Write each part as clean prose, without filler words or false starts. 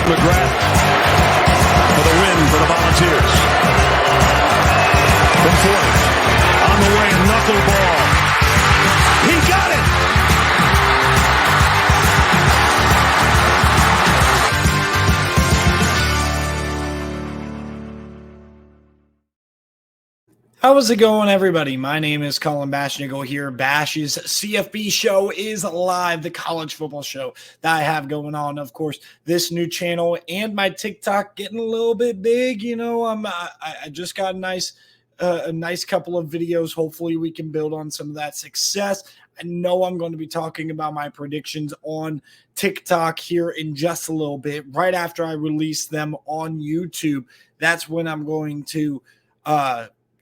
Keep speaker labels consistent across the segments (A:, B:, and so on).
A: McGrath for the win for the Volunteers. From 40, on the way, knuckleball. He got it!
B: How's it going, everybody? My name is Colin Bashnigal here. Bash's CFB show is live, the college football show that I have going on. Of course, this new channel and my TikTok getting a little bit big. You know, I just got a nice couple of videos. Hopefully, we can build on some of that success. I know I'm going to be talking about my predictions on TikTok here in just a little bit, right after I release them on YouTube. That's when I'm going to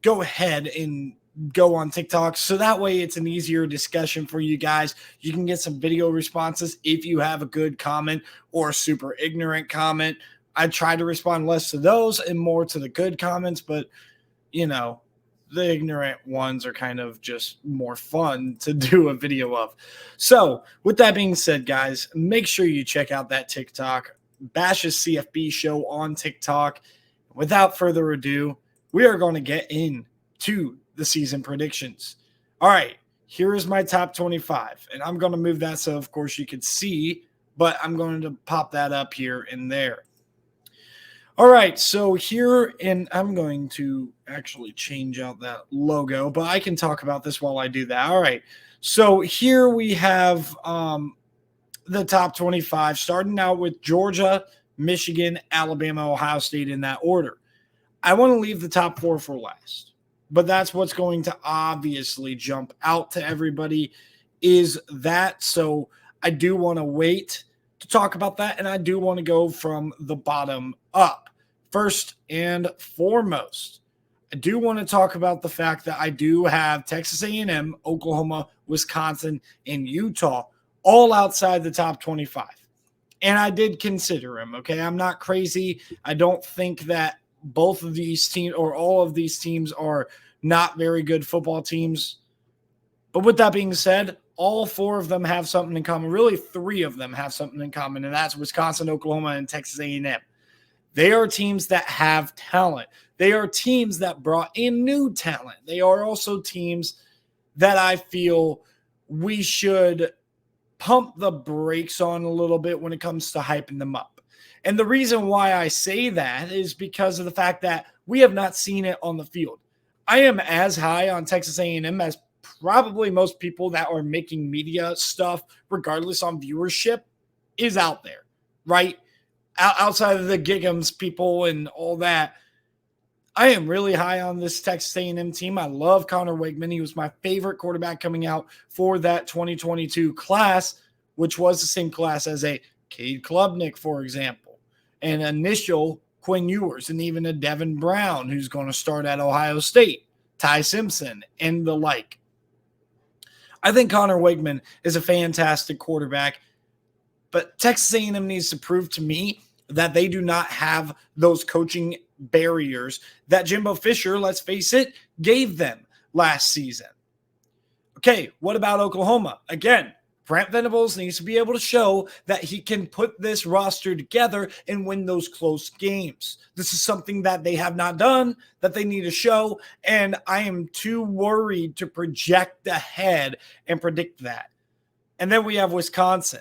B: go ahead and go on TikTok. So that way it's an easier discussion for you guys. You can get some video responses if you have a good comment or a super ignorant comment. I try to respond less to those and more to the good comments, but you know, the ignorant ones are kind of just more fun to do a video of. So with that being said, guys, make sure you check out that TikTok, Bash's CFB show on TikTok. Without further ado, we are going to get into the season predictions. All right, here is my top 25, and I'm going to move that so, of course, you can see, but I'm going to pop that up here and there. All right, so here, and I'm going to actually change out that logo, but I can talk about this while I do that. All right, so here we have the top 25, starting out with Georgia, Michigan, Alabama, Ohio State in that order. I want to leave the top four for last, but that's what's going to obviously jump out to everybody is that. So I do want to wait to talk about that, and I do want to go from the bottom up. First and foremost, I do want to talk about the fact that I do have Texas A&M, Oklahoma, Wisconsin, and Utah all outside the top 25. And I did consider them, okay? I'm not crazy. I don't think that both of these teams or all of these teams are not very good football teams. But with that being said, all four of them have something in common. Really, three of them have something in common, and that's Wisconsin, Oklahoma, and Texas A&M. They are teams that have talent. They are teams that brought in new talent. They are also teams that I feel we should pump the brakes on a little bit when it comes to hyping them up. And the reason why I say that is because of the fact that we have not seen it on the field. I am as high on Texas A&M as probably most people that are making media stuff, regardless on viewership, is out there, right? Outside of the Gig'ems people and all that, I am really high on this Texas A&M team. I love Connor Wakeman. He was my favorite quarterback coming out for that 2022 class, which was the same class as a Cade Klubnik, for example, an initial Quinn Ewers, and even a Devin Brown, who's going to start at Ohio State, Ty Simpson, and the like. I think Connor Wakeman is a fantastic quarterback, but Texas A&M needs to prove to me that they do not have those coaching barriers that Jimbo Fisher, let's face it, gave them last season. Okay, what about Oklahoma? Again, Brent Venables needs to be able to show that he can put this roster together and win those close games. This is something that they have not done, that they need to show, and I am too worried to project ahead and predict that. And then we have Wisconsin.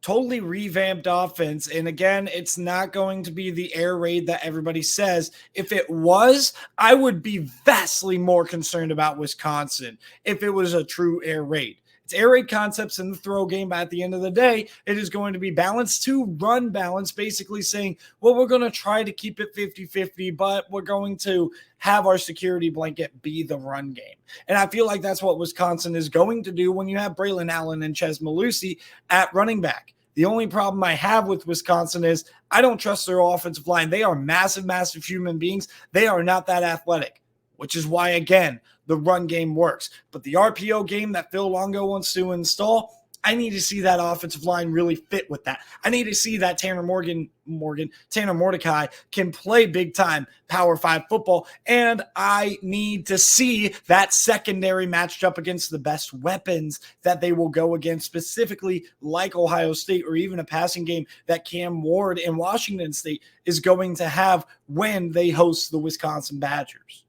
B: Totally revamped offense, and again, it's not going to be the air raid that everybody says. If it was, I would be vastly more concerned about Wisconsin if it was a true air raid. It's air raid concepts in the throw game, but at the end of the day, it is going to be balanced to run balance, basically saying, well, we're going to try to keep it 50-50, but we're going to have our security blanket be the run game. And I feel like that's what Wisconsin is going to do when you have Braylon Allen and Ches Malusi at running back. The only problem I have with Wisconsin is I don't trust their offensive line. They are massive, massive human beings. They are not that athletic, which is why, again, the run game works. But the RPO game that Phil Longo wants to install, I need to see that offensive line really fit with that. I need to see that Tanner Mordecai can play big time Power 5 football. And I need to see that secondary matched up against the best weapons that they will go against, specifically like Ohio State, or even a passing game that Cam Ward and Washington State is going to have when they host the Wisconsin Badgers.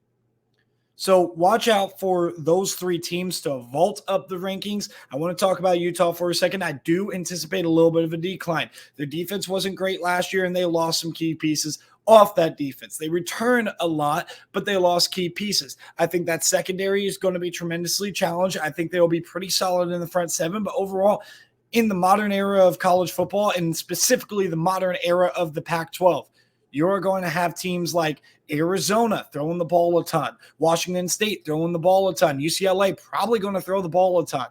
B: So watch out for those three teams to vault up the rankings. I want to talk about Utah for a second. I do anticipate a little bit of a decline. Their defense wasn't great last year, and they lost some key pieces off that defense. They return a lot, but they lost key pieces. I think that secondary is going to be tremendously challenged. I think they'll be pretty solid in the front seven, but overall, in the modern era of college football, and specifically the modern era of the Pac-12, you're going to have teams like Arizona throwing the ball a ton, Washington State throwing the ball a ton, UCLA probably going to throw the ball a ton.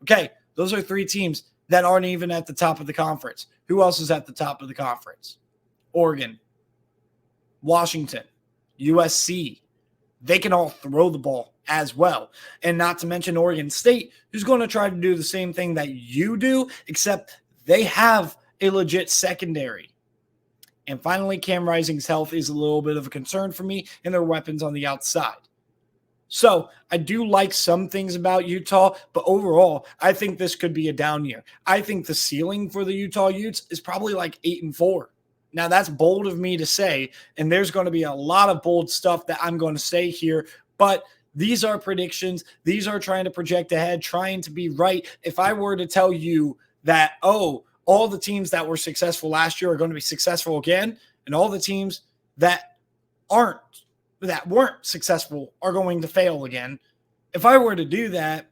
B: Okay, those are three teams that aren't even at the top of the conference. Who else is at the top of the conference? Oregon, Washington, USC. They can all throw the ball as well. And not to mention Oregon State, who's going to try to do the same thing that you do, except they have a legit secondary. And finally, Cam Rising's health is a little bit of a concern for me, and their weapons on the outside. So I do like some things about Utah, but overall, I think this could be a down year. I think the ceiling for the Utah Utes is probably like 8-4. Now, that's bold of me to say, and there's going to be a lot of bold stuff that I'm going to say here, but these are predictions. These are trying to project ahead, trying to be right. If I were to tell you that, all the teams that were successful last year are going to be successful again, and all the teams that weren't successful are going to fail again. If I were to do that,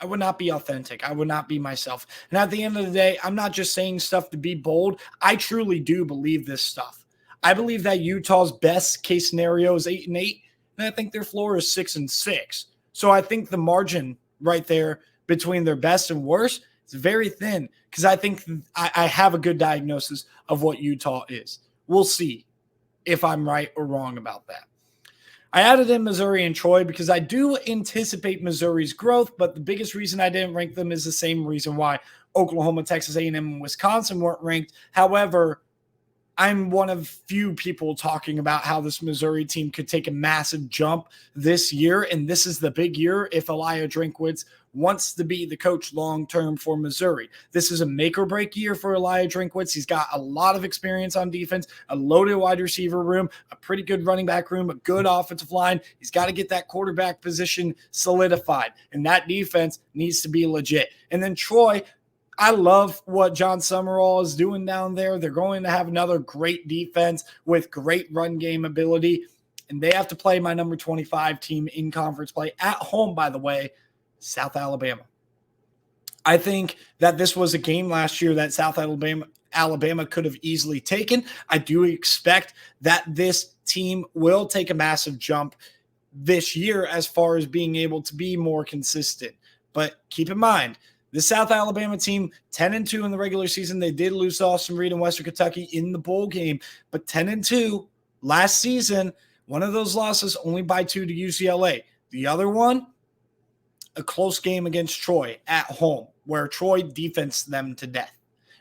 B: I would not be authentic. I would not be myself. And at the end of the day, I'm not just saying stuff to be bold. I truly do believe this stuff. I believe that Utah's best case scenario is 8-8, and I think their floor is 6-6. So I think the margin right there between their best and worst is very thin, because I think I have a good diagnosis of what Utah is. We'll see if I'm right or wrong about that. I added in Missouri and Troy because I do anticipate Missouri's growth, but the biggest reason I didn't rank them is the same reason why Oklahoma, Texas A&M, and Wisconsin weren't ranked. However, I'm one of few people talking about how this Missouri team could take a massive jump this year, and this is the big year if Elijah Drinkwitz wants to be the coach long-term for Missouri. This is a make-or-break year for Elijah Drinkwitz. He's got a lot of experience on defense, a loaded wide receiver room, a pretty good running back room, a good offensive line. He's got to get that quarterback position solidified, and that defense needs to be legit. And then Troy, I love what John Summerall is doing down there. They're going to have another great defense with great run game ability, and they have to play my number 25 team in conference play at home, by the way, South Alabama. I think that this was a game last year that South Alabama could have easily taken. I do expect that this team will take a massive jump this year as far as being able to be more consistent. But keep in mind, the South Alabama team, 10-2 in the regular season. They did lose to Austin Reed and Western Kentucky in the bowl game, but 10-2 last season. One of those losses only by 2 to UCLA. The other one, a close game against Troy at home, where Troy defensed them to death.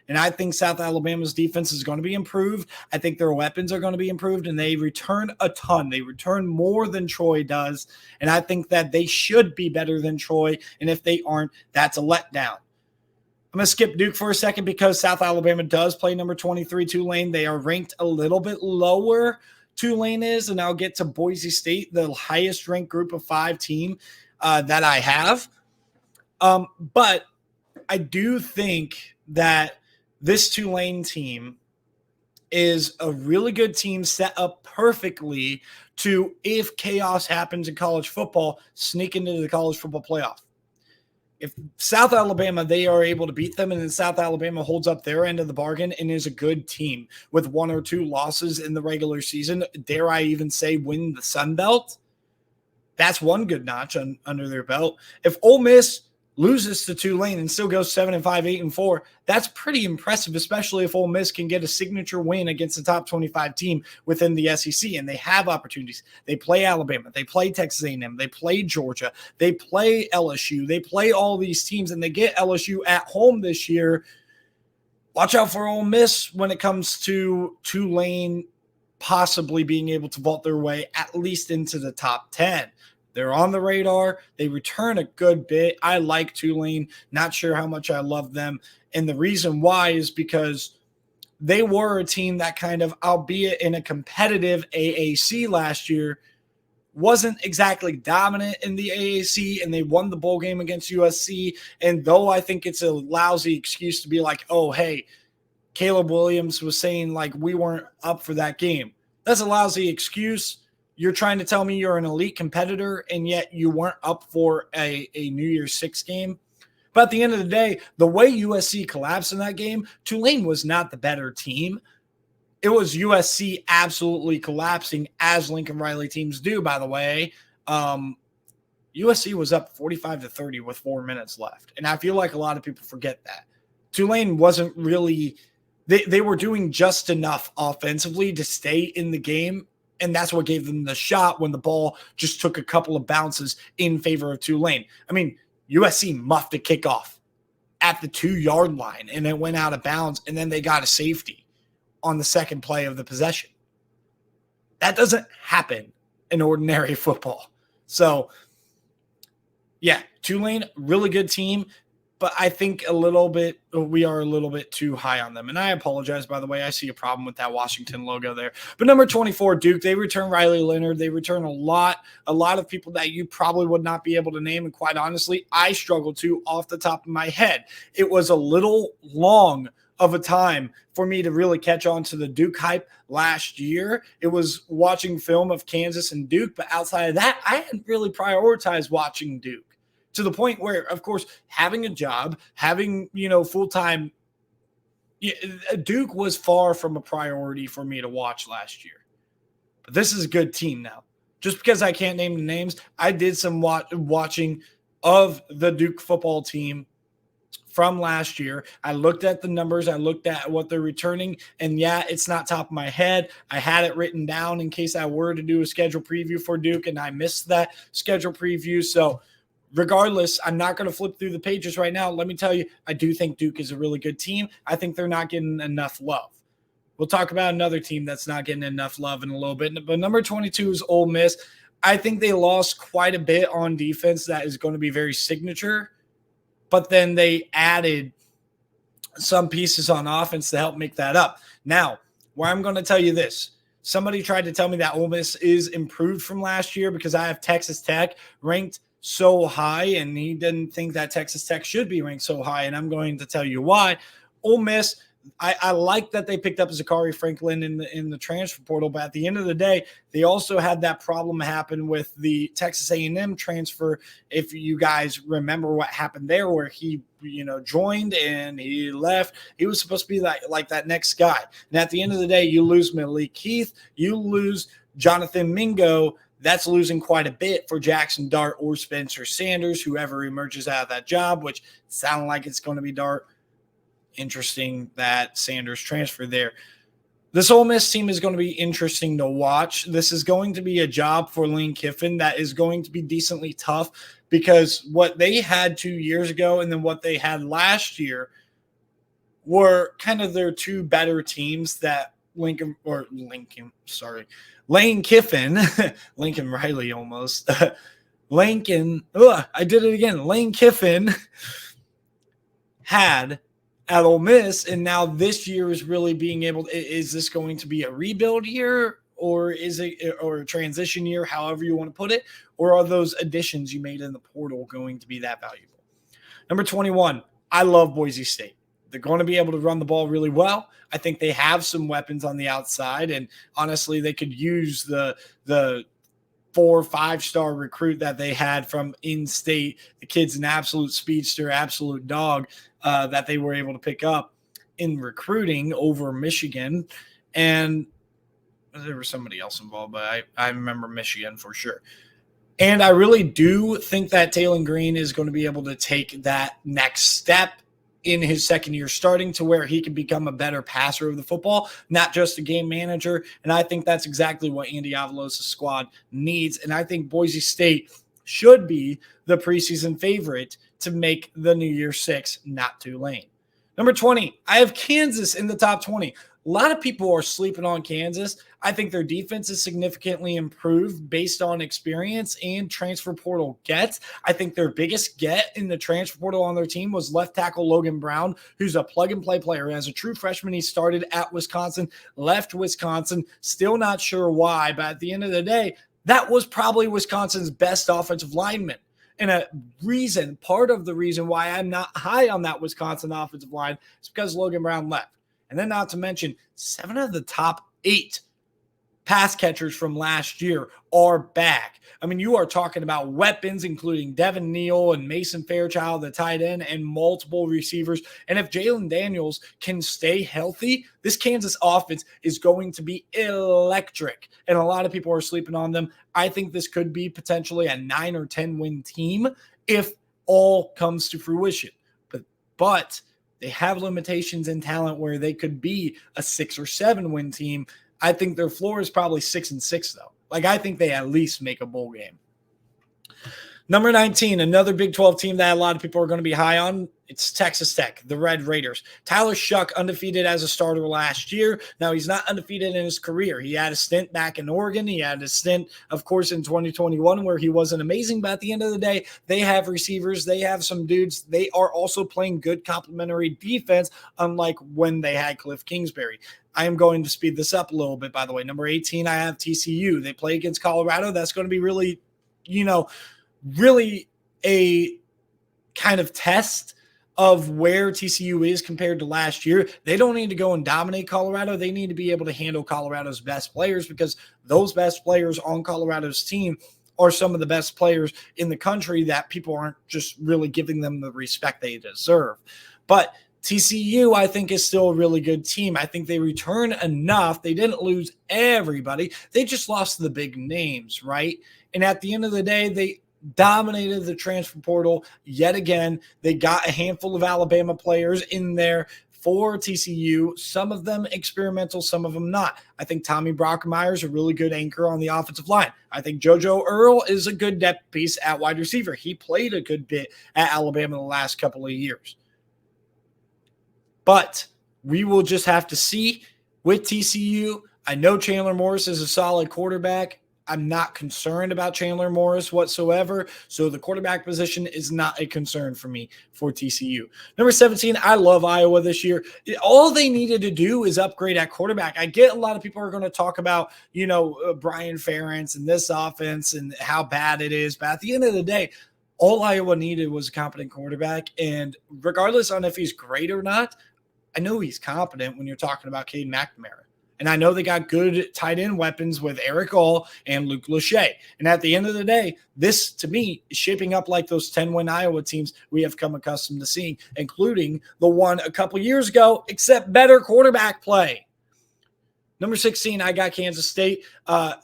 B: And I think South Alabama's defense is going to be improved. I think their weapons are going to be improved, and they return a ton. They return more than Troy does, and I think that they should be better than Troy, and if they aren't, that's a letdown. I'm going to skip Duke for a second because South Alabama does play number 23 Tulane. They are ranked a little bit lower, Tulane is, and I'll get to Boise State, the highest ranked group of 5 team that I have. But I do think that this Tulane team is a really good team set up perfectly to, if chaos happens in college football, sneak into the college football playoff. If South Alabama, they are able to beat them, and then South Alabama holds up their end of the bargain and is a good team with 1 or 2 losses in the regular season, dare I even say win the Sun Belt, that's one good notch under their belt. If Ole Miss loses to Tulane and still goes 7-5, 8-4. That's pretty impressive, especially if Ole Miss can get a signature win against the top 25 team within the SEC. And they have opportunities. They play Alabama, they play Texas A&M, they play Georgia, they play LSU, they play all these teams, and they get LSU at home this year. Watch out for Ole Miss when it comes to Tulane possibly being able to vault their way at least into the top 10. They're on the radar. They return a good bit. I like Tulane. Not sure how much I love them. And the reason why is because they were a team that kind of, albeit in a competitive AAC last year, wasn't exactly dominant in the AAC, and they won the bowl game against USC. And though I think it's a lousy excuse to be like, oh, hey, Caleb Williams was saying like we weren't up for that game. That's a lousy excuse. You're trying to tell me you're an elite competitor, and yet you weren't up for a New Year's Six game. But at the end of the day, the way USC collapsed in that game, Tulane was not the better team. It was USC absolutely collapsing, as Lincoln Riley teams do, by the way. USC was up 45-30 with 4 minutes left. And I feel like a lot of people forget that. Tulane wasn't really – they were doing just enough offensively to stay in the game. And that's what gave them the shot when the ball just took a couple of bounces in favor of Tulane. I mean, USC muffed a kickoff at the 2-yard line, and it went out of bounds, and then they got a safety on the second play of the possession. That doesn't happen in ordinary football. So, yeah, Tulane, really good team. But I think we are a little bit too high on them. And I apologize, by the way. I see a problem with that Washington logo there. But number 24, Duke, they return Riley Leonard. They return a lot of people that you probably would not be able to name. And quite honestly, I struggled to off the top of my head. It was a little long of a time for me to really catch on to the Duke hype last year. It was watching film of Kansas and Duke. But outside of that, I hadn't really prioritized watching Duke. To the point where, of course, having a job, having, full-time, Duke was far from a priority for me to watch last year. But this is a good team now. Just because I can't name the names, I did some watching of the Duke football team from last year. I looked at the numbers. I looked at what they're returning. And, yeah, it's not top of my head. I had it written down in case I were to do a schedule preview for Duke, and I missed that schedule preview. So, regardless, I'm not going to flip through the pages right now. Let me tell you, I do think Duke is a really good team. I think they're not getting enough love. We'll talk about another team that's not getting enough love in a little bit. But number 22 is Ole Miss. I think they lost quite a bit on defense that is going to be very signature. But then they added some pieces on offense to help make that up. Now, where I'm going to tell you this. Somebody tried to tell me that Ole Miss is improved from last year because I have Texas Tech ranked so high, and he didn't think that Texas Tech should be ranked so high, and I'm going to tell you why. Ole Miss, I like that they picked up Zachary Franklin in the transfer portal, but at the end of the day, they also had that problem happen with the Texas A&M transfer. If you guys remember what happened there, where he joined and he left, he was supposed to be like that next guy. And at the end of the day, you lose Malik Heath, you lose Jonathan Mingo. That's losing quite a bit for Jackson Dart or Spencer Sanders, whoever emerges out of that job, which sounds like it's going to be Dart. Interesting that Sanders transferred there. This Ole Miss team is going to be interesting to watch. This is going to be a job for Lane Kiffin that is going to be decently tough, because what they had 2 years ago and then what they had last year were kind of their two better teams that Lane Kiffin, Lincoln Riley almost. Lane Kiffin had at Ole Miss, and now this year is really being able to, is this going to be a rebuild year, or is it or a transition year, however you want to put it, or are those additions you made in the portal going to be that valuable? Number 21, I love Boise State. They're going to be able to run the ball really well. I think they have some weapons on the outside, and honestly, they could use the 4- or 5-star recruit that they had from in-state. The kid's an absolute speedster, absolute dog that they were able to pick up in recruiting over Michigan. And there was somebody else involved, but I remember Michigan for sure. And I really do think that Taylor Green is going to be able to take that next step in his second year starting to where he can become a better passer of the football, not just a game manager. And I think that's exactly what Andy Avalos' squad needs. And I think Boise State should be the preseason favorite to make the New Year's Six, not Tulane. Number 20, I have Kansas in the top 20. A lot of people are sleeping on Kansas. I think their defense is significantly improved based on experience and transfer portal gets. I think their biggest get in the transfer portal on their team was left tackle Logan Brown, who's a plug-and-play player. As a true freshman, he started at Wisconsin, left Wisconsin, still not sure why, but at the end of the day, that was probably Wisconsin's best offensive lineman. And part of the reason why I'm not high on that Wisconsin offensive line is because Logan Brown left. And then not to mention 7 of the top 8 pass catchers from last year are back. I mean, you are talking about weapons, including Devin Neal and Mason Fairchild, the tight end, and multiple receivers. And if Jalen Daniels can stay healthy, this Kansas offense is going to be electric. And a lot of people are sleeping on them. I think this could be potentially a 9 or 10 win team if all comes to fruition. But they have limitations in talent where they could be a 6 or 7 win team. I think their floor is probably 6-6 though. Like, I think they at least make a bowl game. Number 19, another Big 12 team that a lot of people are going to be high on. It's Texas Tech, the Red Raiders. Tyler Shuck, undefeated as a starter last year. Now, he's not undefeated in his career. He had a stint back in Oregon. He had a stint, of course, in 2021 where he wasn't amazing. But at the end of the day, they have receivers. They have some dudes. They are also playing good complementary defense, unlike when they had Cliff Kingsbury. I am going to speed this up a little bit, by the way. Number 18, I have TCU. They play against Colorado. That's going to be really, really a kind of test of where TCU is compared to last year. They don't need to go and dominate Colorado. They need to be able to handle Colorado's best players, because those best players on Colorado's team are some of the best players in the country that people aren't just really giving them the respect they deserve. But TCU, I think, is still a really good team. I think they return enough. They didn't lose everybody. They just lost the big names, right? And at the end of the day, they dominated the transfer portal yet again. They got a handful of Alabama players in there for TCU, some of them experimental, some of them not. I think Tommy Brockmeyer is a really good anchor on the offensive line. I think JoJo Earl is a good depth piece at wide receiver. He played a good bit at Alabama the last couple of years. But we will just have to see with TCU. I know Chandler Morris is a solid quarterback. I'm not concerned about Chandler Morris whatsoever. So the quarterback position is not a concern for me for TCU. Number 17, I love Iowa this year. All they needed to do is upgrade at quarterback. I get a lot of people are going to talk about, Brian Ferentz and this offense and how bad it is. But at the end of the day, all Iowa needed was a competent quarterback. And regardless on if he's great or not, I know he's competent when you're talking about Cade McNamara. And I know they got good tight end weapons with Eric All and Luke Lachey. And at the end of the day, this, to me, is shaping up like those 10-win Iowa teams we have come accustomed to seeing, including the one a couple years ago, except better quarterback play. Number 16, I got Kansas State.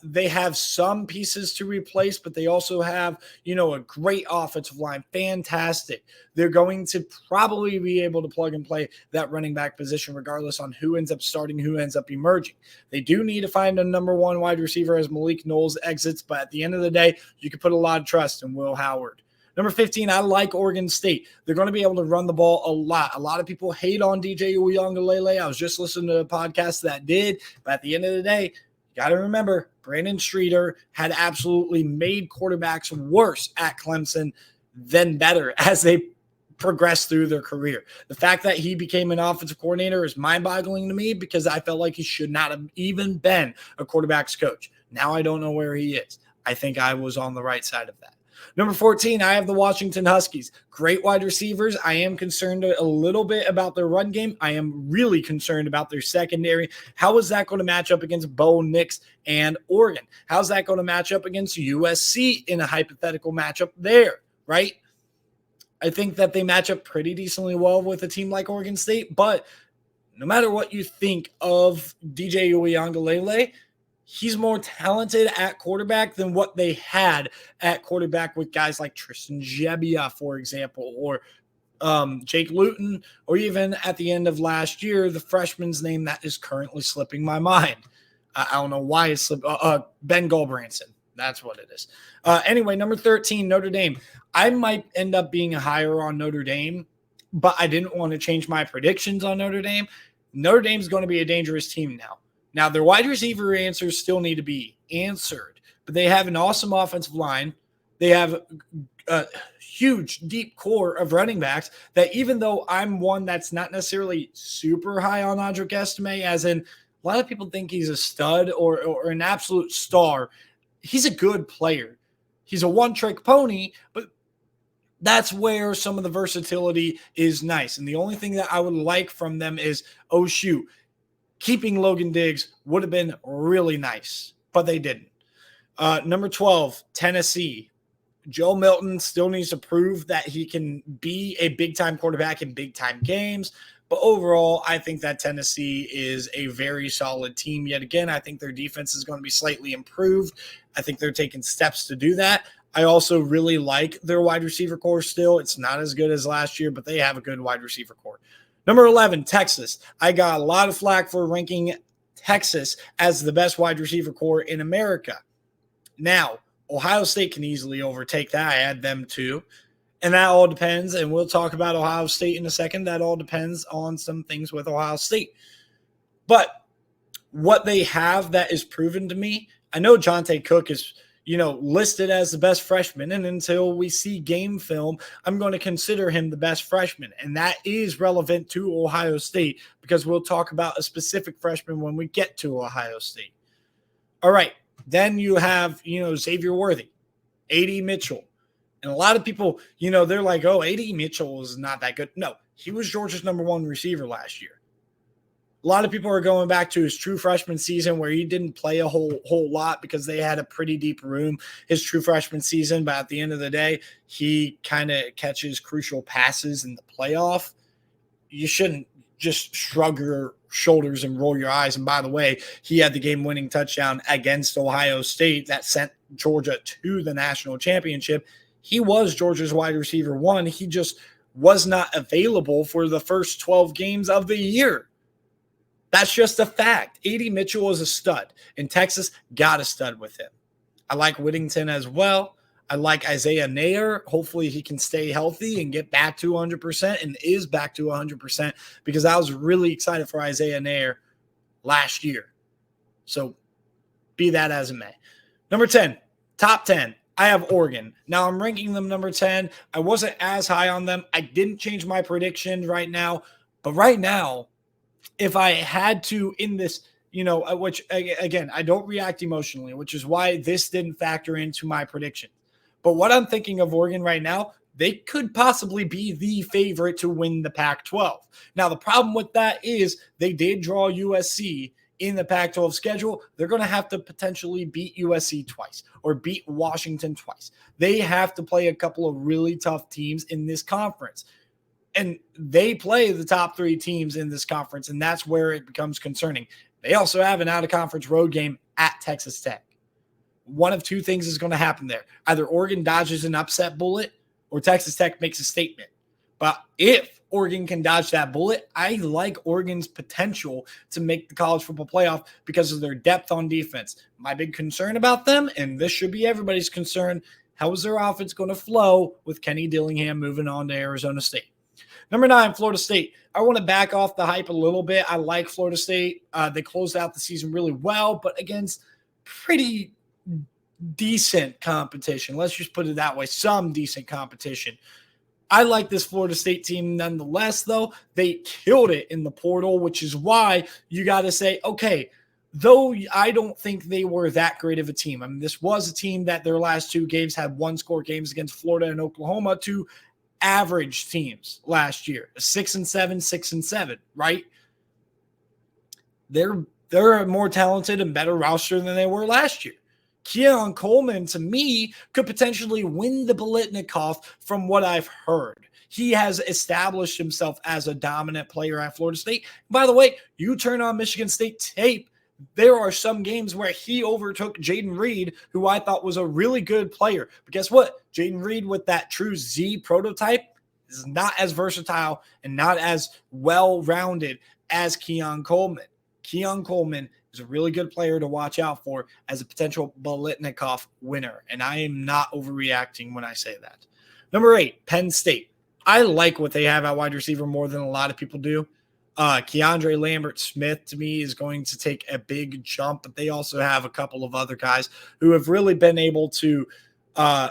B: They have some pieces to replace, but they also have, a great offensive line. Fantastic. They're going to probably be able to plug and play that running back position regardless on who ends up starting, who ends up emerging. They do need to find a number 1 wide receiver as Malik Knowles exits, but at the end of the day, you can put a lot of trust in Will Howard. Number 15, I like Oregon State. They're going to be able to run the ball a lot. A lot of people hate on DJ Uiagalelei. I was just listening to a podcast that did. But at the end of the day, you got to remember, Brandon Streeter had absolutely made quarterbacks worse at Clemson than better as they progressed through their career. The fact that he became an offensive coordinator is mind-boggling to me because I felt like he should not have even been a quarterback's coach. Now I don't know where he is. I think I was on the right side of that. Number 14, I have the Washington Huskies. Great wide receivers. I am concerned a little bit about their run game. I am really concerned about their secondary. How is that going to match up against Bo Nix and Oregon? How's that going to match up against USC in a hypothetical matchup there, right? I think that they match up pretty decently well with a team like Oregon State, but no matter what you think of DJ Uiagalelei, he's more talented at quarterback than what they had at quarterback with guys like Tristan Gebbia, for example, or Jake Luton, or even at the end of last year, the freshman's name that is currently slipping my mind. I don't know why it's slipped. Ben Gulbranson. That's what it is. Anyway, number 13, Notre Dame. I might end up being higher on Notre Dame, but I didn't want to change my predictions on Notre Dame. Notre Dame's going to be a dangerous team now. Now, their wide receiver answers still need to be answered, but they have an awesome offensive line. They have a huge, deep core of running backs that, even though I'm one that's not necessarily super high on Audric Estime, as in a lot of people think he's a stud or an absolute star, he's a good player. He's a one-trick pony, but that's where some of the versatility is nice. And the only thing that I would like from them is, oh, shoot, keeping Logan Diggs would have been really nice, but they didn't. Number 12, Tennessee. Joe Milton still needs to prove that he can be a big-time quarterback in big-time games. But overall, I think that Tennessee is a very solid team. Yet again, I think their defense is going to be slightly improved. I think they're taking steps to do that. I also really like their wide receiver core still. It's not as good as last year, but they have a good wide receiver core. Number 11, Texas. I got a lot of flack for ranking Texas as the best wide receiver core in America. Now, Ohio State can easily overtake that. I add them too. And that all depends, and we'll talk about Ohio State in a second. That all depends on some things with Ohio State. But what they have that is proven to me, I know Jonte Cook is, listed as the best freshman, and until we see game film, I'm going to consider him the best freshman. And that is relevant to Ohio State because we'll talk about a specific freshman when we get to Ohio State. All right. Then you have, Xavier Worthy, A.D. Mitchell. And a lot of people, they're like, oh, A.D. Mitchell is not that good. No, he was Georgia's number one receiver last year. A lot of people are going back to his true freshman season where he didn't play a whole lot because they had a pretty deep room his true freshman season. But at the end of the day, he kind of catches crucial passes in the playoff. You shouldn't just shrug your shoulders and roll your eyes. And by the way, he had the game-winning touchdown against Ohio State that sent Georgia to the national championship. He was Georgia's wide receiver one. He just was not available for the first 12 games of the year. That's just a fact. A.D. Mitchell is a stud, and Texas got a stud with him. I like Whittington as well. I like Isaiah Nair. Hopefully he can stay healthy and get back to 100% and is back to 100% because I was really excited for Isaiah Nair last year. So be that as it may. Number 10, top 10. I have Oregon. Now I'm ranking them number 10. I wasn't as high on them. I didn't change my prediction right now. But right now, if I had to in this, which again, I don't react emotionally, which is why this didn't factor into my prediction. But what I'm thinking of Oregon right now, they could possibly be the favorite to win the Pac-12. Now, the problem with that is they did draw USC in the Pac-12 schedule. They're going to have to potentially beat USC twice or beat Washington twice. They have to play a couple of really tough teams in this conference. And they play the top three teams in this conference, and that's where it becomes concerning. They also have an out-of-conference road game at Texas Tech. One of two things is going to happen there. Either Oregon dodges an upset bullet or Texas Tech makes a statement. But if Oregon can dodge that bullet, I like Oregon's potential to make the college football playoff because of their depth on defense. My big concern about them, and this should be everybody's concern, how is their offense going to flow with Kenny Dillingham moving on to Arizona State? Number 9, Florida State. I want to back off the hype a little bit. I like Florida State. They closed out the season really well, but against pretty decent competition. Let's just put it that way. Some decent competition. I like this Florida State team nonetheless, though. They killed it in the portal, which is why you got to say, okay, though I don't think they were that great of a team. I mean, this was a team that their last two games had one-score games against Florida and Oklahoma, two average teams last year, 6-7, 6-7, right? They're a more talented and better roster than they were last year. Keon Coleman, to me, could potentially win the Biletnikoff from what I've heard. He has established himself as a dominant player at Florida State. By the way, you turn on Michigan State tape, there are some games where he overtook Jayden Reed, who I thought was a really good player. But guess what? Jayden Reed with that true Z prototype is not as versatile and not as well-rounded as Keon Coleman. Keon Coleman is a really good player to watch out for as a potential Biletnikoff winner, and I am not overreacting when I say that. Number 8, Penn State. I like what they have at wide receiver more than a lot of people do. Keandre Lambert-Smith, to me, is going to take a big jump, but they also have a couple of other guys who have really been able to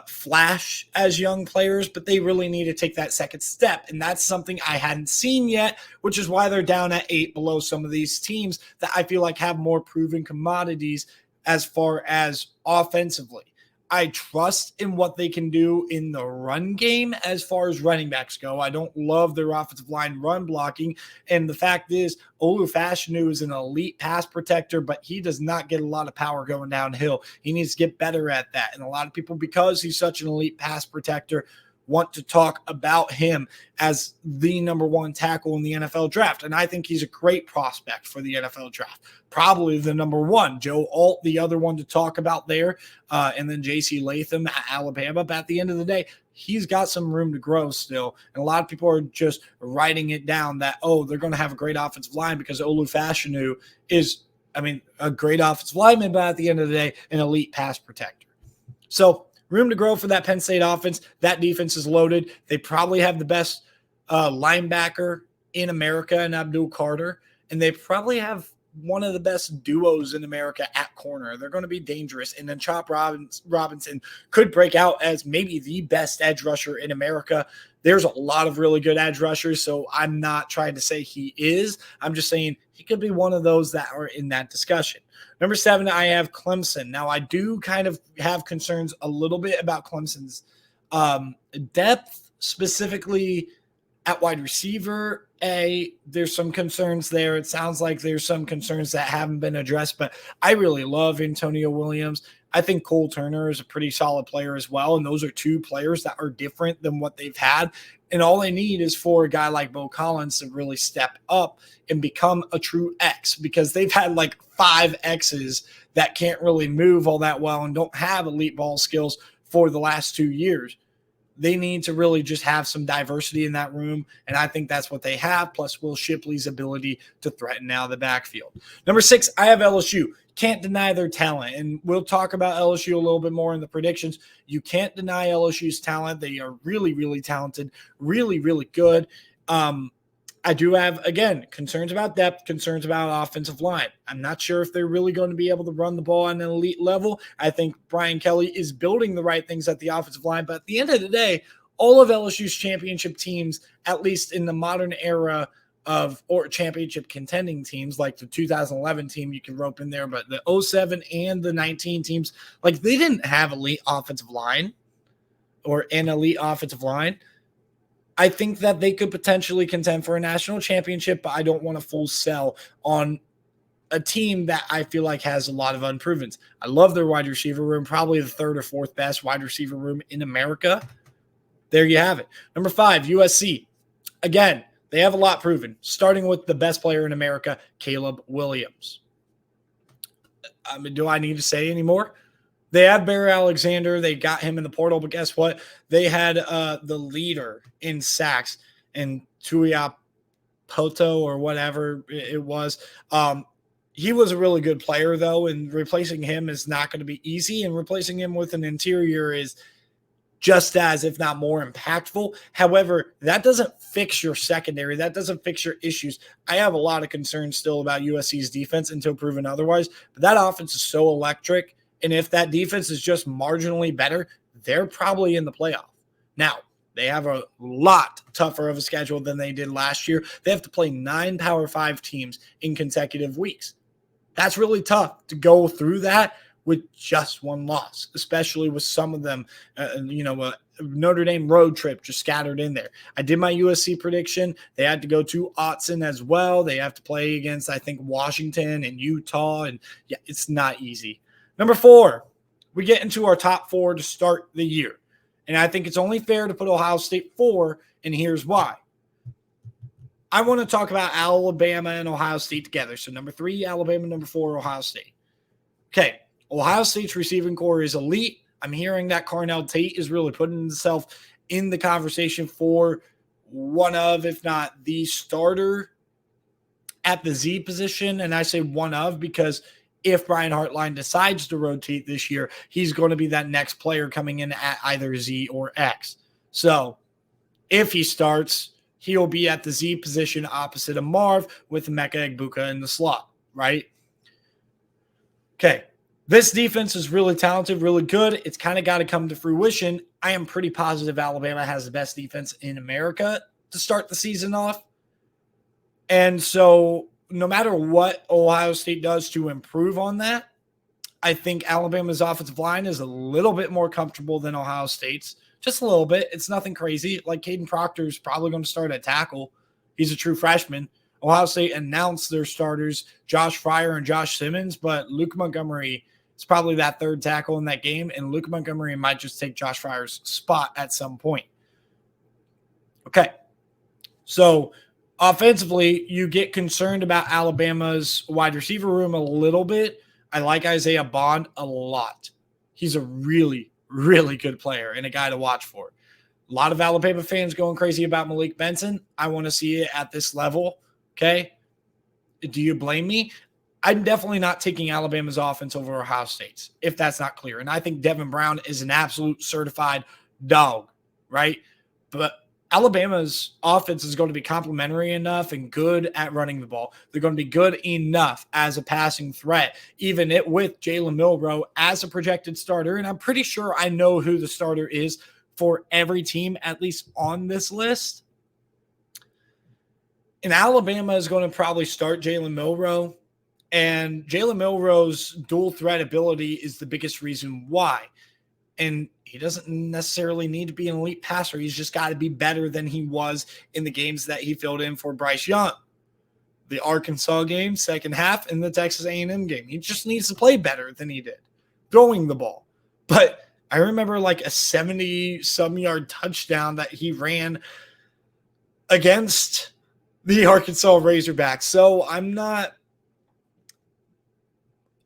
B: flash as young players, but they really need to take that second step. And that's something I hadn't seen yet, which is why they're down at 8 below some of these teams that I feel like have more proven commodities as far as offensively. I trust in what they can do in the run game as far as running backs go. I don't love their offensive line run blocking. And the fact is, Olu Fashanu is an elite pass protector, but he does not get a lot of power going downhill. He needs to get better at that. And a lot of people, because he's such an elite pass protector, want to talk about him as the number 1 tackle in the NFL draft. And I think he's a great prospect for the NFL draft. Probably the number 1. Joe Alt, the other one to talk about there, and then J.C. Latham at Alabama. But at the end of the day, he's got some room to grow still. And a lot of people are just writing it down that, oh, they're going to have a great offensive line because Olu Fashanu is, a great offensive lineman, but at the end of the day, an elite pass protector. So, room to grow for that Penn State offense. That defense is loaded. They probably have the best linebacker in America in Abdul Carter, and they probably have one of the best duos in America at corner. They're going to be dangerous. And then Chop Robinson could break out as maybe the best edge rusher in America. There's a lot of really good edge rushers, so I'm not trying to say he is. I'm just saying he could be one of those that are in that discussion. Number 7, I have Clemson. Now, I do kind of have concerns a little bit about Clemson's depth, specifically at wide receiver. There's some concerns there. It sounds like there's some concerns that haven't been addressed, but I really love Antonio Williams. I think Cole Turner is a pretty solid player as well, and those are 2 players that are different than what they've had. And all they need is for a guy like Bo Collins to really step up and become a true X, because they've had like 5 X's that can't really move all that well and don't have elite ball skills for the last 2 years. They need to really just have some diversity in that room, and I think that's what they have, plus Will Shipley's ability to threaten out of the backfield. Number 6, I have LSU. Can't deny their talent, and we'll talk about LSU a little bit more in the predictions. You can't deny LSU's talent. They are really, really talented, really, really good. I do have, again, concerns about depth, concerns about offensive line. I'm not sure if they're really going to be able to run the ball on an elite level. I think Brian Kelly is building the right things at the offensive line. But at the end of the day, all of LSU's championship teams, at least in the modern era or championship contending teams, like the 2011 team you can rope in there, but the 07 and the 19 teams, like they didn't have elite offensive line or an elite offensive line. I think that they could potentially contend for a national championship, but I don't want to full sell on a team that I feel like has a lot of unprovens. I love their wide receiver room, probably the 3rd or 4th best wide receiver room in America. There you have it. Number 5, USC. Again, they have a lot proven, starting with the best player in America, Caleb Williams. Do I need to say any more? They have Barry Alexander. They got him in the portal, but guess what? They had the leader in sacks and Tuiapoto or whatever it was. He was a really good player, though, and replacing him is not going to be easy, and replacing him with an interior is just as, if not more, impactful. However, that doesn't fix your secondary. That doesn't fix your issues. I have a lot of concerns still about USC's defense until proven otherwise, but that offense is so electric. And if that defense is just marginally better, they're probably in the playoff. Now, they have a lot tougher of a schedule than they did last year. They have to play 9 Power 5 teams in consecutive weeks. That's really tough to go through that with just 1 loss, especially with some of them, Notre Dame road trip just scattered in there. I did my USC prediction. They had to go to Autzen as well. They have to play against, I think, Washington and Utah. And yeah, it's not easy. Number 4, we get into our top 4 to start the year. And I think it's only fair to put Ohio State 4, and here's why. I want to talk about Alabama and Ohio State together. So number 3, Alabama, number 4, Ohio State. Okay, Ohio State's receiving core is elite. I'm hearing that Carnell Tate is really putting himself in the conversation for one of, if not the starter at the Z position. And I say one of because if Brian Hartline decides to rotate this year, he's going to be that next player coming in at either Z or X. So if he starts, he'll be at the Z position opposite of Marv with Emeka Egbuka in the slot, right? Okay. This defense is really talented, really good. It's kind of got to come to fruition. I am pretty positive Alabama has the best defense in America to start the season off. And so no matter what Ohio State does to improve on that, I think Alabama's offensive line is a little bit more comfortable than Ohio State's. Just a little bit. It's nothing crazy. Like Caden Proctor is probably going to start at tackle. He's a true freshman. Ohio State announced their starters, Josh Fryer and Josh Simmons, but Luke Montgomery is probably that third tackle in that game, and Luke Montgomery might just take Josh Fryer's spot at some point. Okay. So offensively, you get concerned about Alabama's wide receiver room a little bit. I like Isaiah Bond a lot. He's a really, really good player and a guy to watch for. A lot of Alabama fans going crazy about Malik Benson. I want to see it at this level. Okay. Do you blame me? I'm definitely not taking Alabama's offense over Ohio State's, if that's not clear. And I think Devin Brown is an absolute certified dog, right? But Alabama's offense is going to be complementary enough and good at running the ball. They're going to be good enough as a passing threat, even it with Jalen Milroe as a projected starter. And I'm pretty sure I know who the starter is for every team, at least on this list. And Alabama is going to probably start Jalen Milroe. And Jalen Milroe's dual threat ability is the biggest reason why. And he doesn't necessarily need to be an elite passer. He's just got to be better than he was in the games that he filled in for Bryce Young. The Arkansas game, second half, and the Texas A&M game. He just needs to play better than he did throwing the ball. But I remember like a 70-some yard touchdown that he ran against the Arkansas Razorbacks. So I'm not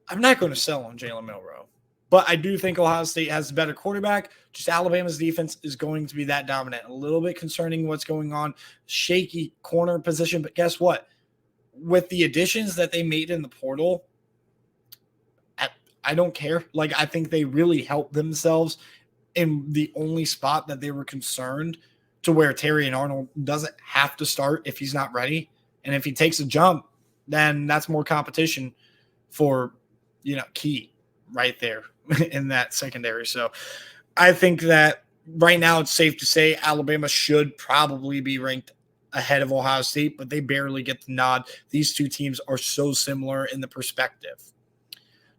B: going to sell on Jalen Milroe. But I do think Ohio State has a better quarterback. Just Alabama's defense is going to be that dominant. A little bit concerning what's going on. Shaky corner position. But guess what? With the additions that they made in the portal, I don't care. Like, I think they really helped themselves in the only spot that they were concerned to where Terrion Arnold doesn't have to start if he's not ready. And if he takes a jump, then that's more competition for, Key right there in that secondary. So I think that right now it's safe to say Alabama should probably be ranked ahead of Ohio State, but they barely get the nod. These two teams are so similar in the perspective.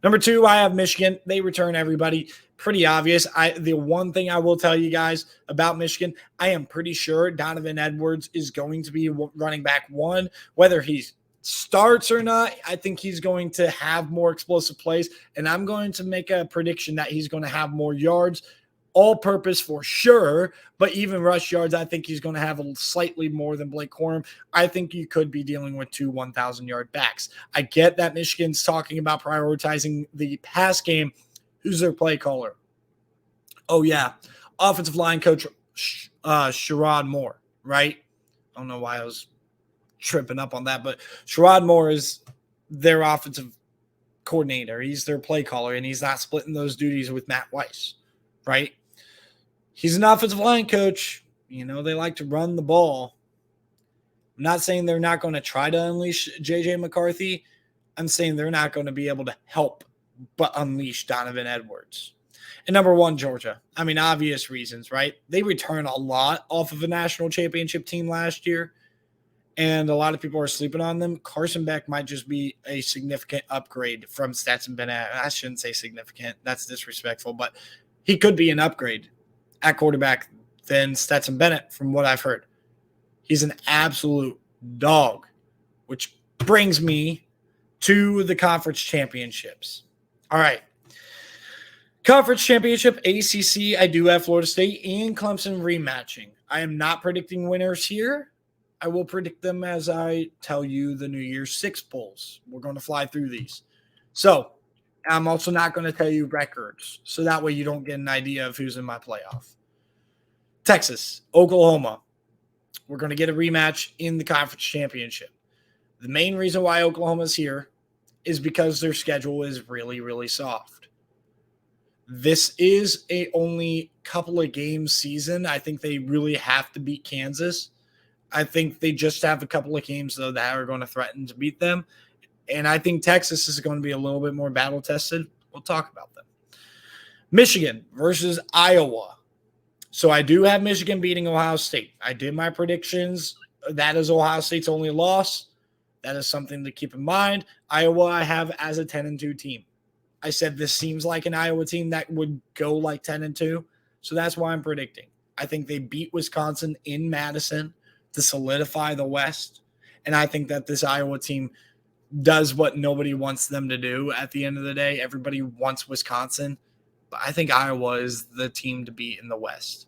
B: Number 2, I have Michigan. They return everybody. Pretty obvious. The one thing I will tell you guys about Michigan, I am pretty sure Donovan Edwards is going to be running back 1, whether he's starts or not. I think he's going to have more explosive plays, and I'm going to make a prediction that he's going to have more yards, all purpose for sure, but even rush yards, I think he's going to have a slightly more than Blake Corum. I think you could be dealing with 2 1,000-yard backs. I get that Michigan's talking about prioritizing the pass game. Who's their play caller? Oh, yeah. Offensive line coach Sherrod Moore, right? I don't know why I was tripping up on that, but Sherrod Moore is their offensive coordinator. He's their play caller, and he's not splitting those duties with Matt Weiss, right? He's an offensive line coach. They like to run the ball. I'm not saying they're not going to try to unleash J.J. McCarthy. I'm saying they're not going to be able to help but unleash Donovan Edwards. And number 1, Georgia. Obvious reasons, right? They return a lot off of a national championship team last year, and a lot of people are sleeping on them. Carson Beck might just be a significant upgrade from Stetson Bennett. I shouldn't say significant. That's disrespectful, but he could be an upgrade at quarterback than Stetson Bennett from what I've heard. He's an absolute dog, which brings me to the conference championships. All right. Conference championship, ACC, I do have Florida State and Clemson rematching. I am not predicting winners here. I will predict them as I tell you the New Year's Six polls. We're going to fly through these. So I'm also not going to tell you records, so that way you don't get an idea of who's in my playoff. Texas, Oklahoma. We're going to get a rematch in the conference championship. The main reason why Oklahoma's here is because their schedule is really, really soft. This is a only couple of games season. I think they really have to beat Kansas. I think they just have a couple of games, though, that are going to threaten to beat them. And I think Texas is going to be a little bit more battle-tested. We'll talk about them. Michigan versus Iowa. So I do have Michigan beating Ohio State. I did my predictions. That is Ohio State's only loss. That is something to keep in mind. Iowa I have as a 10-2 team. I said this seems like an Iowa team that would go like 10-2. So that's why I'm predicting. I think they beat Wisconsin in Madison to solidify the West. And I think that this Iowa team does what nobody wants them to do at the end of the day. Everybody wants Wisconsin. But I think Iowa is the team to beat in the West.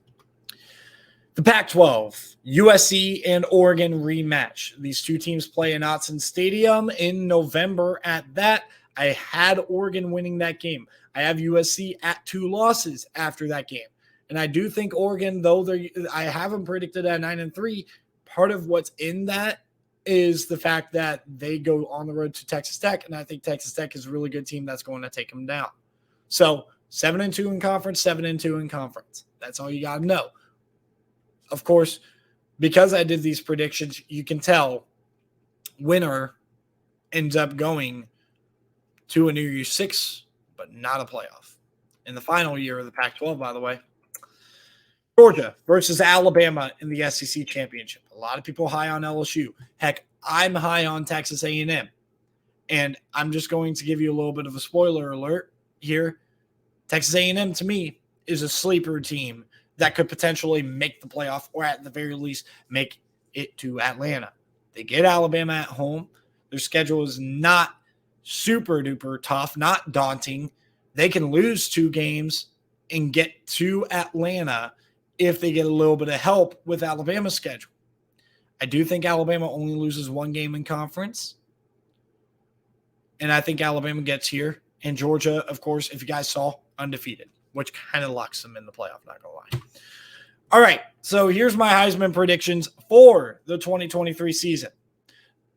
B: The Pac-12, USC and Oregon rematch. These two teams play in Autzen Stadium in November. At that, I had Oregon winning that game. I have USC at 2 losses after that game. And I do think Oregon, though I have them predicted at 9-3, part of what's in that is the fact that they go on the road to Texas Tech, and I think Texas Tech is a really good team that's going to take them down. So 7-2 in conference, 7-2 in conference. That's all you got to know. Of course, because I did these predictions, you can tell winner ends up going to a New Year's Six, but not a playoff. In the final year of the Pac-12, by the way. Georgia versus Alabama in the SEC championship. A lot of people high on LSU. Heck, I'm high on Texas A&M. And I'm just going to give you a little bit of a spoiler alert here. Texas A&M, to me, is a sleeper team that could potentially make the playoff or at the very least make it to Atlanta. They get Alabama at home. Their schedule is not super duper tough, not daunting. They can lose 2 games and get to Atlanta if they get a little bit of help with Alabama's schedule. I do think Alabama only loses 1 game in conference. And I think Alabama gets here. And Georgia, of course, if you guys saw, undefeated, which kind of locks them in the playoff, not going to lie. All right, so here's my Heisman predictions for the 2023 season.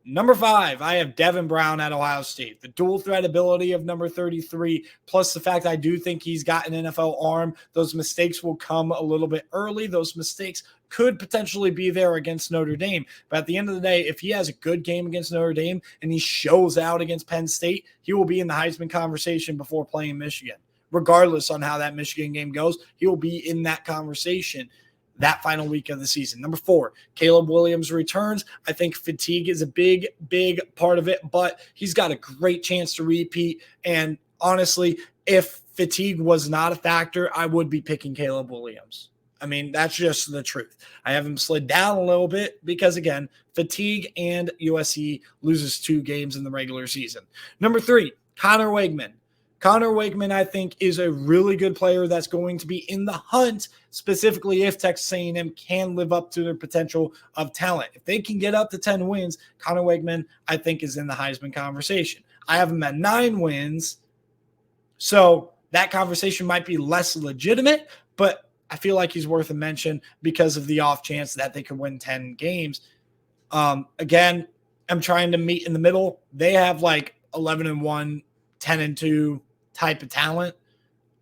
B: Number 5, I have Devin Brown at Ohio State. The dual threat ability of number 33, plus the fact I do think he's got an NFL arm. Those mistakes will come a little bit early. Those mistakes could potentially be there against Notre Dame. But at the end of the day, if he has a good game against Notre Dame and he shows out against Penn State, he will be in the Heisman conversation before playing Michigan. Regardless on how that Michigan game goes, he will be in that conversation that final week of the season. Number 4, Caleb Williams returns. I think fatigue is a big, big part of it, but he's got a great chance to repeat. And honestly, if fatigue was not a factor, I would be picking Caleb Williams. I mean, that's just the truth. I have him slid down a little bit because, again, fatigue and USC loses 2 games in the regular season. Number 3, Connor Wegman. Connor Wegman, I think, is a really good player that's going to be in the hunt, specifically if Texas A&M can live up to their potential of talent. If they can get up to 10 wins, Connor Wegman, I think, is in the Heisman conversation. I have him at 9 wins, so that conversation might be less legitimate, but I feel like he's worth a mention because of the off chance that they could win 10 games. Again, I'm trying to meet in the middle. They have like 11-1, 10-2 type of talent.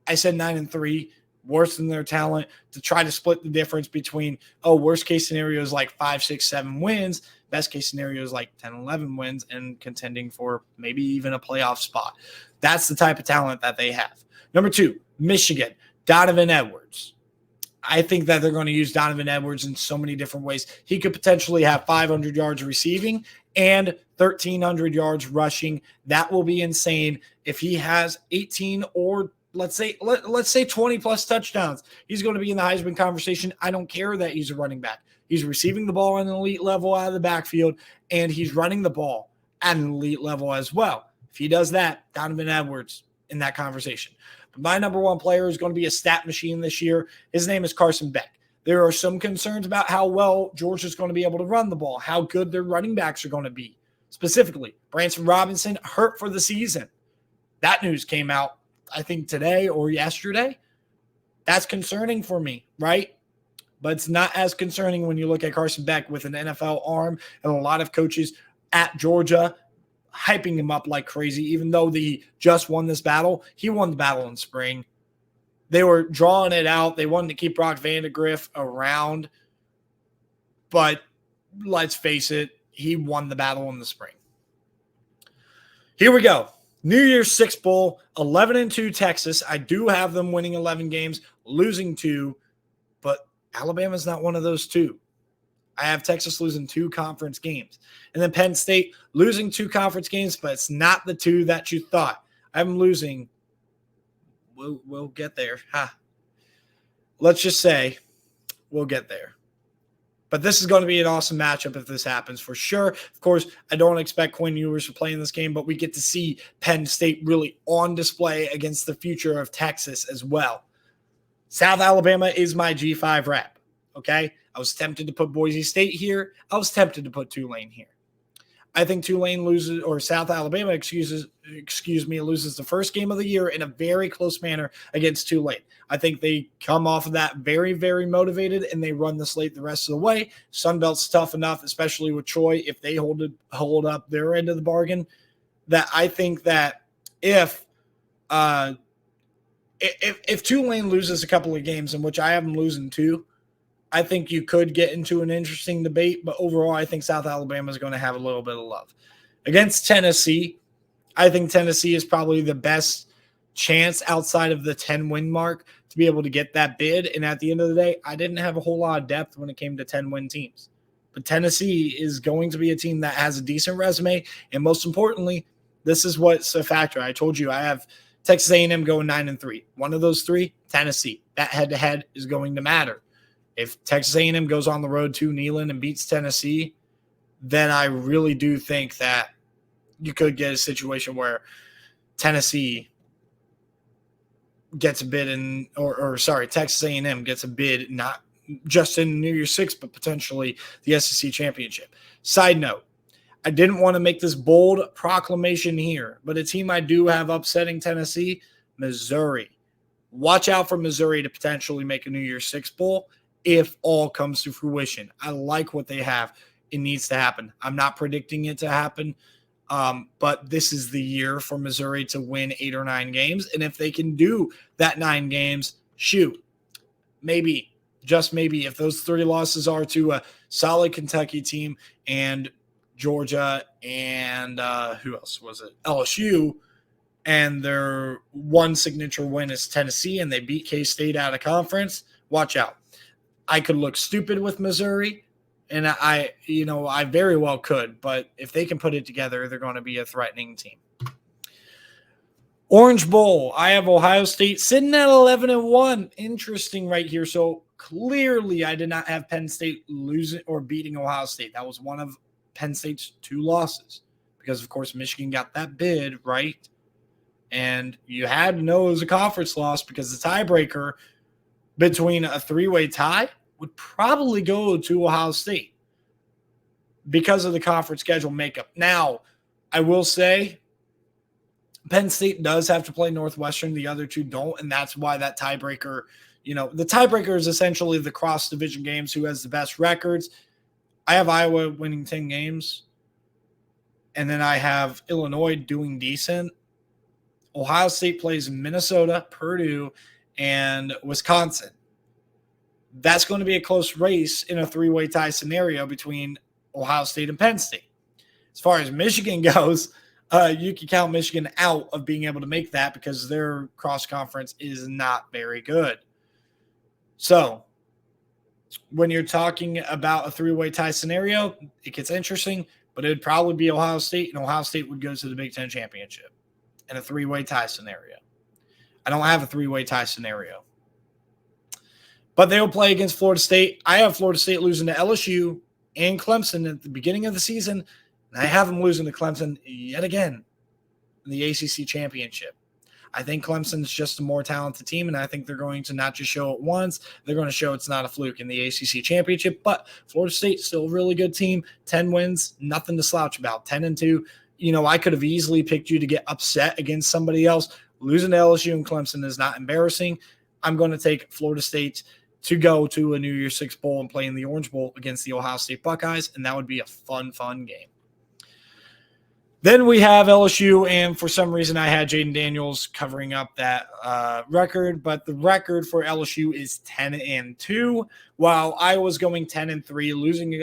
B: I said 9-3, worse than their talent, to try to split the difference between, worst case scenario is like 5, 6, 7 wins. Best case scenario is like 10, 11 wins and contending for maybe even a playoff spot. That's the type of talent that they have. Number 2, Michigan, Donovan Edwards. I think that they're going to use Donovan Edwards in so many different ways. He could potentially have 500 yards receiving and 1,300 yards rushing. That will be insane. If he has 18 or let's say 20 plus touchdowns, he's going to be in the Heisman conversation. I don't care that he's a running back. He's receiving the ball at an elite level out of the backfield, and he's running the ball at an elite level as well. If he does that, Donovan Edwards in that conversation. But my number 1 player is going to be a stat machine this year. His name is Carson Beck. There are some concerns about how well Georgia's going to be able to run the ball, how good their running backs are going to be. Specifically, Branson Robinson hurt for the season. That news came out, I think, today or yesterday. That's concerning for me, right? But it's not as concerning when you look at Carson Beck with an NFL arm and a lot of coaches at Georgia hyping him up like crazy, even though he just won this battle. He won the battle in spring. They were drawing it out. They wanted to keep Brock Vandagriff around. But let's face it, he won the battle in the spring. Here we go. New Year's Six Bowl, 11-2 Texas. I do have them winning 11 games, losing 2, but Alabama's not one of those 2. I have Texas losing 2 conference games. And then Penn State losing 2 conference games, but it's not the 2 that you thought. I'm losing. We'll get there. Let's just say we'll get there. But this is going to be an awesome matchup if this happens for sure. Of course, I don't expect Quinn Ewers to play in this game, but we get to see Penn State really on display against the future of Texas as well. South Alabama is my G5 rep, okay? I was tempted to put Boise State here. I was tempted to put Tulane here. I think Tulane loses, or South Alabama, loses the first game of the year in a very close manner against Tulane. I think they come off of that very, very motivated, and they run the slate the rest of the way. Sun Belt's tough enough, especially with Troy, if they hold up their end of the bargain, that I think that if Tulane loses a couple of games, in which I have them losing 2, I think you could get into an interesting debate, but overall, I think South Alabama is going to have a little bit of love. Against Tennessee, I think Tennessee is probably the best chance outside of the 10-win mark to be able to get that bid. And at the end of the day, I didn't have a whole lot of depth when it came to 10-win teams. But Tennessee is going to be a team that has a decent resume. And most importantly, this is what's a factor. I told you I have Texas A&M going 9-3. One of those 3, Tennessee. That head-to-head is going to matter. If Texas A&M goes on the road to Neyland and beats Tennessee, then I really do think that you could get a situation where Tennessee gets a bid in, Texas A&M gets a bid not just in New Year's Six, but potentially the SEC championship. Side note, I didn't want to make this bold proclamation here, but a team I do have upsetting Tennessee, Missouri. Watch out for Missouri to potentially make a New Year's Six bowl if all comes to fruition. I like what they have. It needs to happen. I'm not predicting it to happen, but this is the year for Missouri to win 8 or 9 games. And if they can do that 9 games, shoot, maybe, just maybe, if those 3 losses are to a solid Kentucky team and Georgia and who else was it? LSU, and their one signature win is Tennessee, and they beat K-State out of conference, watch out. I could look stupid with Missouri, and I very well could, but if they can put it together, they're going to be a threatening team. Orange Bowl, I have Ohio State sitting at 11-1. Interesting right here. So clearly I did not have Penn State losing or beating Ohio State. That was one of Penn State's 2 losses because, of course, Michigan got that bid, right? And you had to know it was a conference loss because the tiebreaker between a 3-way tie would probably go to Ohio State because of the conference schedule makeup. Now, I will say Penn State does have to play Northwestern. The other 2 don't, and that's why that tiebreaker, the tiebreaker is essentially the cross-division games, who has the best records. I have Iowa winning 10 games, and then I have Illinois doing decent. Ohio State plays Minnesota, Purdue, and Wisconsin. That's going to be a close race in a 3-way tie scenario between Ohio State and Penn State. As far as Michigan goes, you can count Michigan out of being able to make that because their cross-conference is not very good. So when you're talking about a 3-way tie scenario, it gets interesting, but it would probably be Ohio State, and Ohio State would go to the Big Ten championship in a 3-way tie scenario. I don't have a 3-way tie scenario. But they will play against Florida State. I have Florida State losing to LSU and Clemson at the beginning of the season, and I have them losing to Clemson yet again in the ACC championship. I think Clemson's just a more talented team, and I think they're going to not just show it once, they're going to show it's not a fluke in the ACC championship. But Florida State, still a really good team. 10 wins, nothing to slouch about. 10-2. I could have easily picked you to get upset against somebody else. Losing to LSU and Clemson is not embarrassing. I'm going to take Florida State to go to a New Year's Six Bowl and play in the Orange Bowl against the Ohio State Buckeyes, and that would be a fun game. Then we have LSU, and for some reason I had Jaden Daniels covering up that record, but the record for LSU is 10-2, while I was going 10-3, losing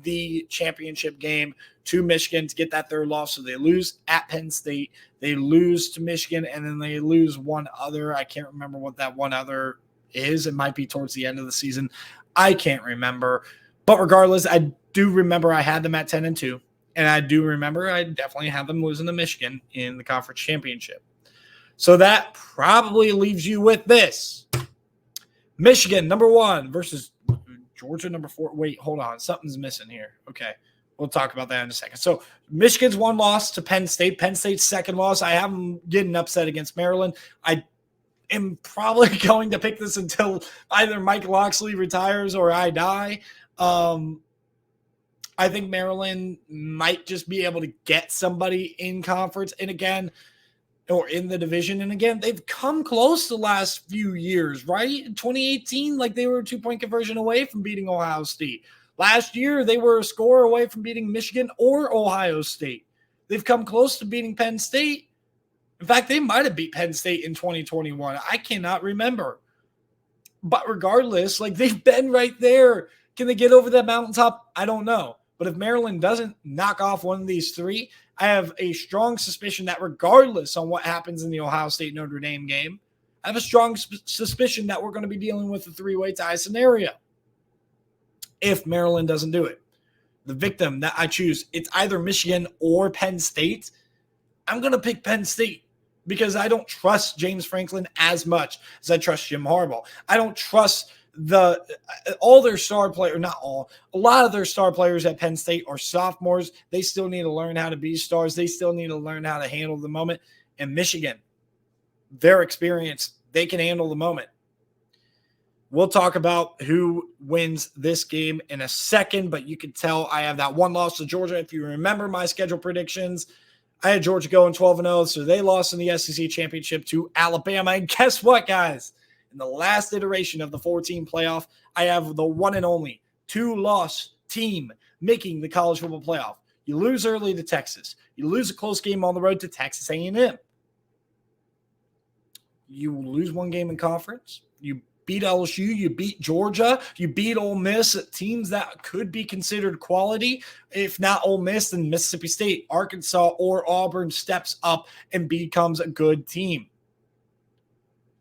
B: the championship game to Michigan to get that third loss. So they lose at Penn State, they lose to Michigan, and then they lose one other. I can't remember what that one other is. It might be towards the end of the season. I can't remember. But regardless, I do remember I had them at 10-2. And I do remember I definitely had them losing to Michigan in the conference championship. So that probably leaves you with this. Michigan, number 1 versus Georgia, number 4. Wait, hold on. Something's missing here. Okay. We'll talk about that in a second. So Michigan's 1 loss to Penn State. Penn State's 2nd loss. I have them getting upset against Maryland. I am probably going to pick this until either Mike Locksley retires or I die. I think Maryland might just be able to get somebody in conference and again, or in the division. And again, they've come close the last few years, right? In 2018, like they were a 2-point conversion away from beating Ohio State. Last year, they were a score away from beating Michigan or Ohio State. They've come close to beating Penn State. In fact, they might have beat Penn State in 2021. I cannot remember. But regardless, like they've been right there. Can they get over that mountaintop? I don't know. But if Maryland doesn't knock off one of these 3, I have a strong suspicion that regardless on what happens in the Ohio State-Notre Dame game, I have a strong suspicion that we're going to be dealing with a 3-way tie scenario if Maryland doesn't do it. The victim that I choose, it's either Michigan or Penn State. I'm going to pick Penn State because I don't trust James Franklin as much as I trust Jim Harbaugh. I don't trust all their star players, not all, a lot of their star players at Penn State are sophomores. They still need to learn how to be stars. They still need to learn how to handle the moment. And Michigan, their experience, they can handle the moment. We'll talk about who wins this game in a second, but you can tell I have that 1 loss to Georgia. If you remember my schedule predictions, I had Georgia going 12-0, so they lost in the SEC championship to Alabama. And guess what, guys? In the last iteration of the 4-team playoff, I have the one and only 2-loss team making the college football playoff. You lose early to Texas. You lose a close game on the road to Texas A&M. You lose 1 game in conference. You beat LSU. You beat Georgia. You beat Ole Miss, teams that could be considered quality. If not Ole Miss, then Mississippi State, Arkansas, or Auburn steps up and becomes a good team.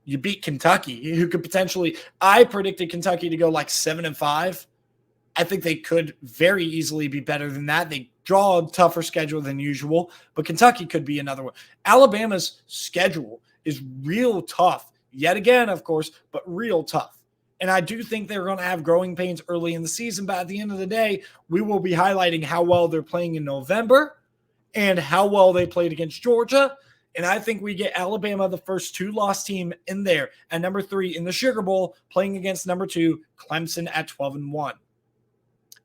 B: You beat Kentucky, who could potentially – I predicted Kentucky to go like 7-5. I think they could very easily be better than that. They draw a tougher schedule than usual, but Kentucky could be another one. Alabama's schedule is real tough, yet again, of course, but real tough. And I do think they're going to have growing pains early in the season, but at the end of the day, we will be highlighting how well they're playing in November and how well they played against Georgia. And I think we get Alabama, the first 2-loss team in there, and number 3 in the Sugar Bowl, playing against number 2, Clemson at 12-1.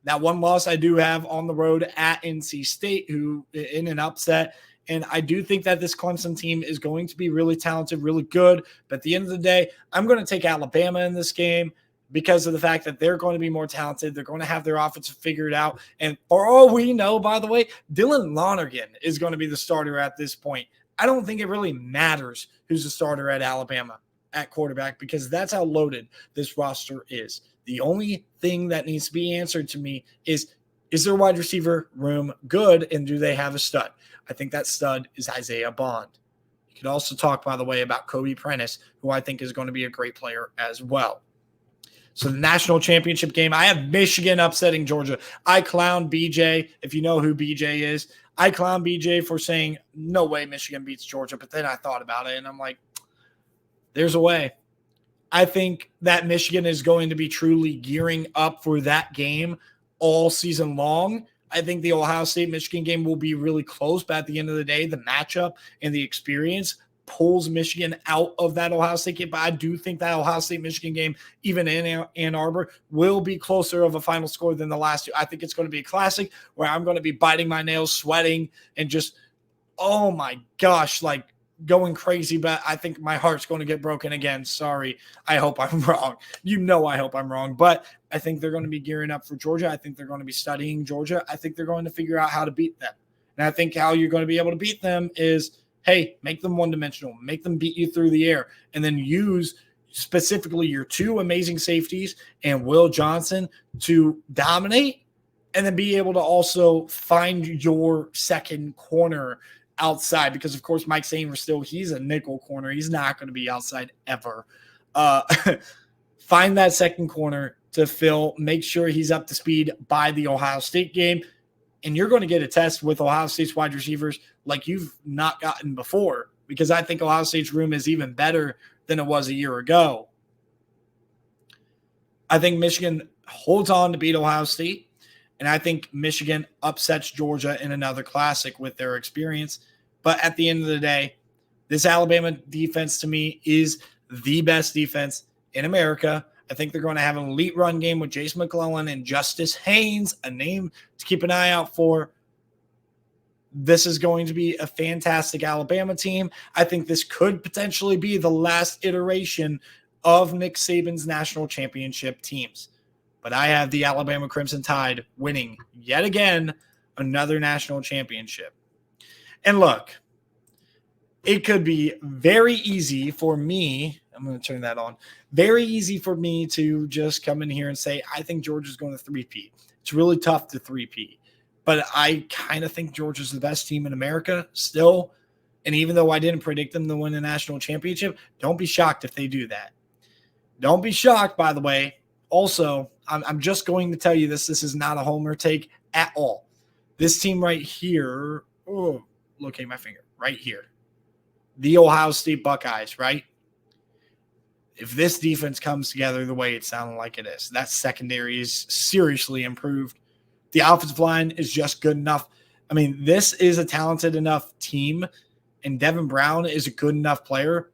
B: That 1 loss I do have on the road at NC State, who in an upset. And I do think that this Clemson team is going to be really talented, really good. But at the end of the day, I'm going to take Alabama in this game because of the fact that they're going to be more talented. They're going to have their offense figured out. And for all we know, by the way, Dylan Lonergan is going to be the starter at this point. I don't think it really matters who's the starter at Alabama at quarterback because that's how loaded this roster is. The only thing that needs to be answered to me is their wide receiver room good and do they have a stud? I think that stud is Isaiah Bond. You could also talk, by the way, about Kobe Prentice, who I think is going to be a great player as well. So the national championship game, I have Michigan upsetting Georgia. I clown BJ, if you know who BJ is. I clown BJ for saying, no way Michigan beats Georgia. But then I thought about it, and I'm like, there's a way. I think that Michigan is going to be truly gearing up for that game all season long. I think the Ohio State-Michigan game will be really close, but at the end of the day, the matchup and the experience pulls Michigan out of that Ohio State game. But I do think that Ohio State-Michigan game, even in Ann Arbor, will be closer of a final score than the last two. I think it's going to be a classic where I'm going to be biting my nails, sweating, and just, oh my gosh, like going crazy. But I think my heart's going to get broken again. Sorry. I hope I'm wrong. I hope I'm wrong. But I think they're going to be gearing up for Georgia. I think they're going to be studying Georgia. I think they're going to figure out how to beat them. And I think how you're going to be able to beat them is, hey, make them one-dimensional, make them beat you through the air, and then use specifically your two amazing safeties and Will Johnson to dominate, and then be able to also find your second corner outside because, of course, Mike Sainristil, he's a nickel corner. He's not going to be outside ever. Find that second corner to fill, make sure he's up to speed by the Ohio State game, and you're going to get a test with Ohio State's wide receivers like you've not gotten before, because I think Ohio State's room is even better than it was a year ago. I think Michigan holds on to beat Ohio State, and I think Michigan upsets Georgia in another classic with their experience. But at the end of the day, this Alabama defense to me is the best defense in America. I think they're going to have an elite run game with Jason McClellan and Justice Haynes, a name to keep an eye out for. This is going to be a fantastic Alabama team. I think this could potentially be the last iteration of Nick Saban's national championship teams. But I have the Alabama Crimson Tide winning yet again another national championship. And look, it could be very easy for me. I'm going to turn that on. Very easy for me to just come in here and say, I think Georgia's going to three-peat. It's really tough to three-peat. But I kind of think Georgia's the best team in America still. And even though I didn't predict them to win a national championship, don't be shocked if they do that. Don't be shocked, by the way. Also, I'm just going to tell you this. This is not a homer take at all. This team right here, locate my finger, right here. The Ohio State Buckeyes, right? If this defense comes together the way it sounded like it is, that secondary is seriously improved. The offensive line is just good enough. I mean, this is a talented enough team, and Devin Brown is a good enough player.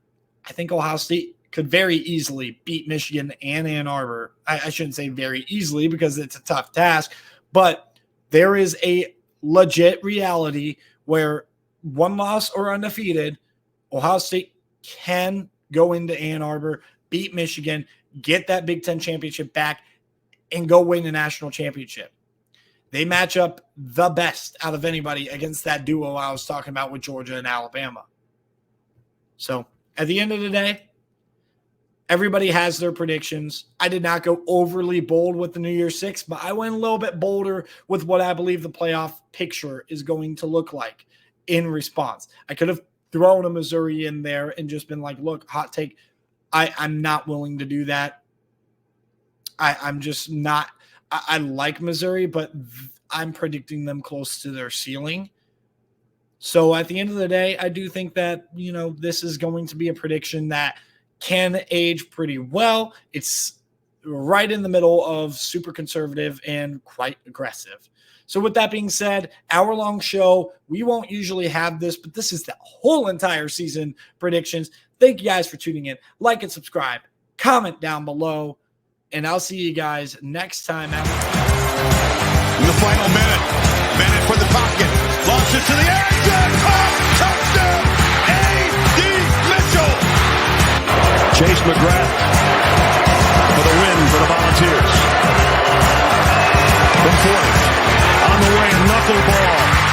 B: I think Ohio State could very easily beat Michigan and Ann Arbor. I shouldn't say very easily because it's a tough task, but there is a legit reality where one loss or undefeated, Ohio State can go into Ann Arbor, beat Michigan, get that Big Ten championship back, and go win a national championship. They match up the best out of anybody against that duo I was talking about with Georgia and Alabama. So at the end of the day, everybody has their predictions. I did not go overly bold with the New Year's Six, but I went a little bit bolder with what I believe the playoff picture is going to look like in response. I could have thrown a Missouri in there and just been like, look, hot take. I'm not willing to do that. I'm just not. I like Missouri, but I'm predicting them close to their ceiling. So at the end of the day, I do think that, this is going to be a prediction that can age pretty well. It's right in the middle of super conservative and quite aggressive. So with that being said, hour-long show. We won't usually have this, but this is the whole entire season predictions. Thank you guys for tuning in. Like and subscribe. Comment down below. And I'll see you guys next time.
A: In the final minute. Bennett for the pocket. Launches to the edge. Touchdown. A.D. Mitchell. Chase McGrath for the win for the Volunteers. From 40. On the way, knuckleball.